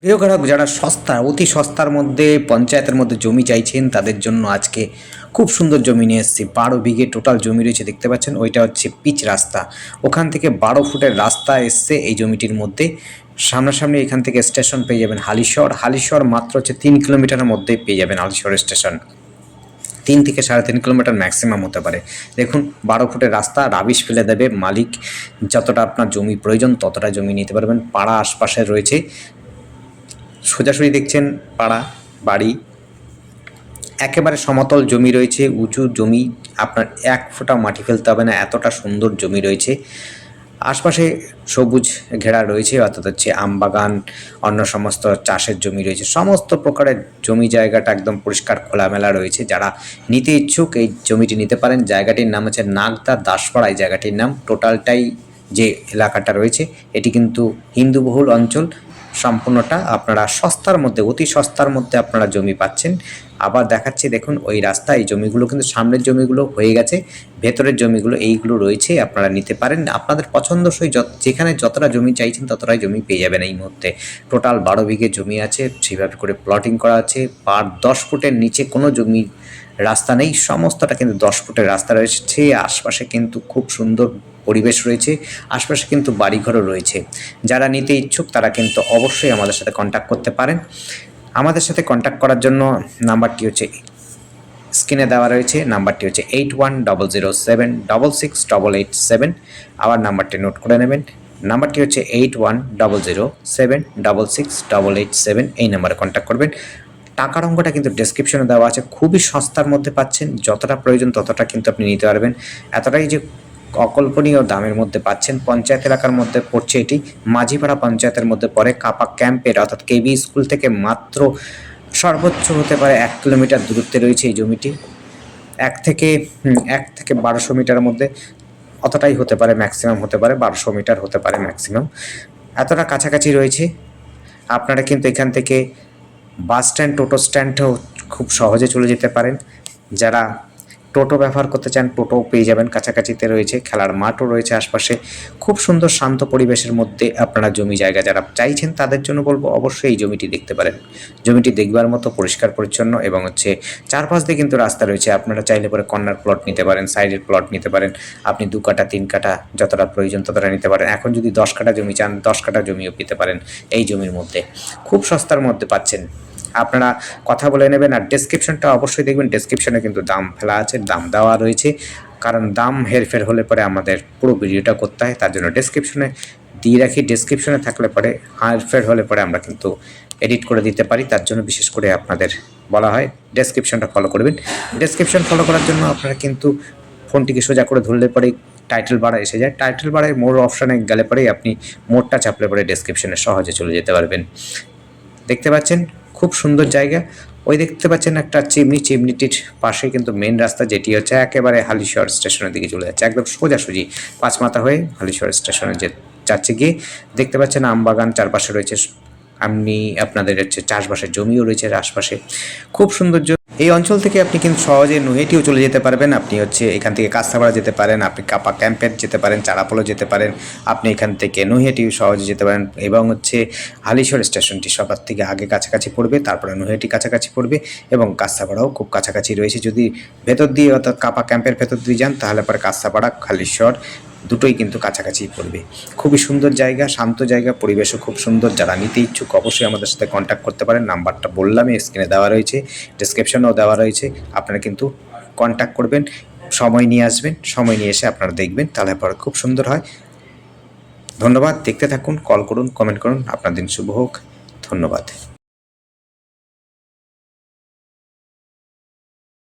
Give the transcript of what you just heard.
প্রিয় গ্রাহক, যারা সস্তা অতি সস্তার মধ্যে পঞ্চায়েতের মধ্যে জমি চাইছেন তাদের জন্য আজকে খুব সুন্দর জমি নিয়ে এসেছি। 12 বিঘে টোটাল জমি রয়েছে, দেখতে পাচ্ছেন। ওইটা হচ্ছে পিচ রাস্তা, ওখান থেকে 12 ফুটের রাস্তা এসছে এই জমিটির মধ্যে। সামনাসামনি এখান থেকে স্টেশন পেয়ে যাবেন হালিশহর মাত্র হচ্ছে 3 কিলোমিটারের মধ্যেই পেয়ে যাবেন হালিশহর স্টেশন। 3 থেকে 3.5 কিলোমিটার ম্যাক্সিমাম হতে পারে। দেখুন, 12 ফুটের রাস্তা, রাবিশ ফেলে দেবে মালিক। যতটা আপনার জমি প্রয়োজন ততটা জমি নিতে পারবেন। পাড়া আশপাশে রয়েছে, সোজাসুজি দেখছেন পাড়া বাড়ি, একেবারে সমতল জমি রয়েছে, উঁচু জমি, আপনার 1 ফোঁটা মাটি ফেলতে হবে না, এতটা সুন্দর জমি রয়েছে। আশপাশে সবুজ ঘেরা রয়েছে, অর্থাৎ হচ্ছে আমবাগান, অন্য সমস্ত চাষের জমি রয়েছে, সমস্ত প্রকারের জমি জায়গাটা একদম পরিষ্কার খোলামেলা রয়েছে। যারা নিতে ইচ্ছুক এই জমিটি নিতে পারেন। জায়গাটির নাম হচ্ছে নাগদা দাসপাড়া, এই জায়গাটির নাম। টোটালটাই যে এলাকাটা রয়েছে এটি কিন্তু হিন্দুবহুল অঞ্চল। সম্পূর্ণটা আপনারা সস্তার মধ্যে, অতি সস্তার মধ্যে আপনারা জমি পাচ্ছেন। আবার দেখাচ্ছি, দেখুন ওই রাস্তা, এই জমিগুলো কিন্তু সামনের জমিগুলো হয়ে গেছে, ভেতরের জমিগুলো এইগুলো রয়েছে, আপনারা নিতে পারেন। আপনাদের পছন্দসই যেখানে যতটা জমি চাইছেন ততটাই জমি পেয়ে যাবেন এই মুহূর্তে। টোটাল 12 বিঘে জমি আছে, সেভাবে করে প্লটিং করা আছে। পার 10 ফুটের নিচে কোনো জমি রাস্তা নেই, সমস্তটা কিন্তু 10 ফুটের রাস্তা রয়েছে। আশপাশে কিন্তু খুব সুন্দর পরিবেশ রয়েছে, আশপাশে কিন্তু বাড়িঘরও রয়েছে। যারা নিতে ইচ্ছুক তারা কিন্তু অবশ্যই আমাদের সাথে কন্ট্যাক্ট করতে পারেন। আমাদের সাথে কন্ট্যাক্ট করার জন্য নাম্বারটি হচ্ছে স্ক্রিনে দেওয়া রয়েছে, নাম্বারটি হচ্ছে 8100766887। আবার নাম্বারটি নোট করে নেবেন, নাম্বারটি হচ্ছে 8100766887। এই নাম্বারে কন্ট্যাক্ট করবেন। টাকার অঙ্কটা কিন্তু ডেসক্রিপশনে দেওয়া আছে, খুবই সস্তার মধ্যে পাচ্ছেন। যতটা প্রয়োজন ততটা কিন্তু আপনি নিতে পারবেন। এতটাই যে অকল্পনীয় দামের মধ্যে পাচ্ছেন। পঞ্চায়েত এলাকার মধ্যে পড়ছে এটি, মাঝিপাড়া পঞ্চায়েতের মধ্যে পড়ে। কাপা ক্যাম্পের অর্থাৎ কেবি স্কুল থেকে মাত্র সর্বোচ্চ হতে পারে 1 কিলোমিটার দূরত্বে রয়েছে এই জমিটি। 1 থেকে 1200 মিটারের মধ্যে, অতটাই হতে পারে, ম্যাক্সিমাম হতে পারে 1200 মিটার হতে পারে ম্যাক্সিমাম। এতটা কাছাকাছি রয়েছে। আপনারা কিন্তু এখান থেকে বাস স্ট্যান্ড, টোটো স্ট্যান্ডেও খুব সহজে চলে যেতে পারেন। যারা টোটো ব্যবহার করতে চান টোটোও পেয়ে যাবেন, কাছাকাছিতে রয়েছে। খেলার মাঠও রয়েছে আশপাশে। খুব সুন্দর শান্ত পরিবেশের মধ্যে আপনারা জমি জায়গা যারা চাইছেন তাদের জন্য বলবো অবশ্যই এই জমিটি দেখতে পারেন। জমিটি দেখবার মতো পরিষ্কার পরিচ্ছন্ন, এবং হচ্ছে চারপাশ দিয়ে কিন্তু রাস্তা রয়েছে। আপনারা চাইলে পরে কর্নার প্লট নিতে পারেন, সাইডের প্লট নিতে পারেন। আপনি 2 কাঠা 3 কাঠা যতটা প্রয়োজন ততটা নিতে পারেন। এখন যদি 10 কাঠা জমি চান 10 কাঠা জমিও পেতে পারেন এই জমির মধ্যে। খুব সস্তার মধ্যে পাচ্ছেন, আপনারা কথা বলে নেবেন। আর ডেসক্রিপশনটা অবশ্যই দেখবেন, ডেসক্রিপশনে কিন্তু দাম ফেলা আছে, দাম দেওয়া রয়েছে। কারণ দাম হেরফের হলে পরে আমাদের পুরো ভিডিওটা করতে হয়, তার জন্য ডেসক্রিপশনে দিয়ে রাখি। ডেসক্রিপশনে থাকলে পরে হেরফের হলে পরে আমরা কিন্তু এডিট করে দিতে পারি, তার জন্য বিশেষ করে আপনাদের বলা হয় ডেসক্রিপশনটা ফলো করবেন। ডেসক্রিপশন ফলো করার জন্য আপনারা কিন্তু ফোনটিকে সোজা করে ধরলে পরেই টাইটেল বাড়া এসে যায়। টাইটেল বাড়ায় মোর অপশানে গেলে পরেই আপনি মোরটা চাপলে পরে ডেসক্রিপশনে সহজে চলে যেতে পারবেন। দেখতে পাচ্ছেন খুব সুন্দর জায়গা। ওই দেখতে পাচ্ছেন একটা চিমনি, চিমনিটির পাশে কিন্তু মেন রাস্তা, যেটি হচ্ছে একেবারে হালিশহর স্টেশনের দিকে চলে যাচ্ছে, একদম সোজাসুজি পাঁচমাথা হয়ে হালিশহর স্টেশনে যাচ্ছে গিয়ে। দেখতে পাচ্ছেন আমবাগান চারপাশে রয়েছে, আপনাদের হচ্ছে চাষবাসের জমিও রয়েছে আশপাশে। খুব সুন্দর। এই অঞ্চল থেকে আপনি কিন্তু সহজে নৈহাটিও চলে যেতে পারবেন। আপনি হচ্ছে এখান থেকে কাস্তাপাড়া যেতে পারেন, আপনি কাপা ক্যাম্পের যেতে পারেন, চারাপোলও যেতে পারেন। আপনি এখান থেকে নৈহাটিও সহজে যেতে পারেন, এবং হচ্ছে হালিশহর স্টেশনটি সবার থেকে আগে কাছাকাছি পড়বে, তারপরে নৈহাটি কাছাকাছি পড়বে, এবং কাস্তাপাড়াও খুব কাছাকাছি রয়েছে। যদি ভেতর দিয়ে অর্থাৎ কাপা ক্যাম্পের ভেতর দিয়ে যান তাহলে পরে কাস্তাপাড়া, হালিশহর দুটোই কিন্তু কাছাকাছি পড়বে। খুবই সুন্দর জায়গা, শান্ত জায়গা, পরিবেশও খুব সুন্দর। যারা নিতে ইচ্ছুক অবশ্যই আমাদের সাথে কন্ট্যাক্ট করতে পারেন। নাম্বারটা বললামই, স্ক্রিনে দেওয়া রয়েছে, ডেসক্রিপশনেও দেওয়া রয়েছে। আপনারা কিন্তু কন্ট্যাক্ট করবেন, সময় নিয়ে আসবেন, সময় নিয়ে এসে আপনারা দেখবেন, তাহলে পরে খুব সুন্দর হয়। ধন্যবাদ, দেখতে থাকুন, কল করুন, কমেন্ট করুন। আপনার দিন শুভ হোক। ধন্যবাদ।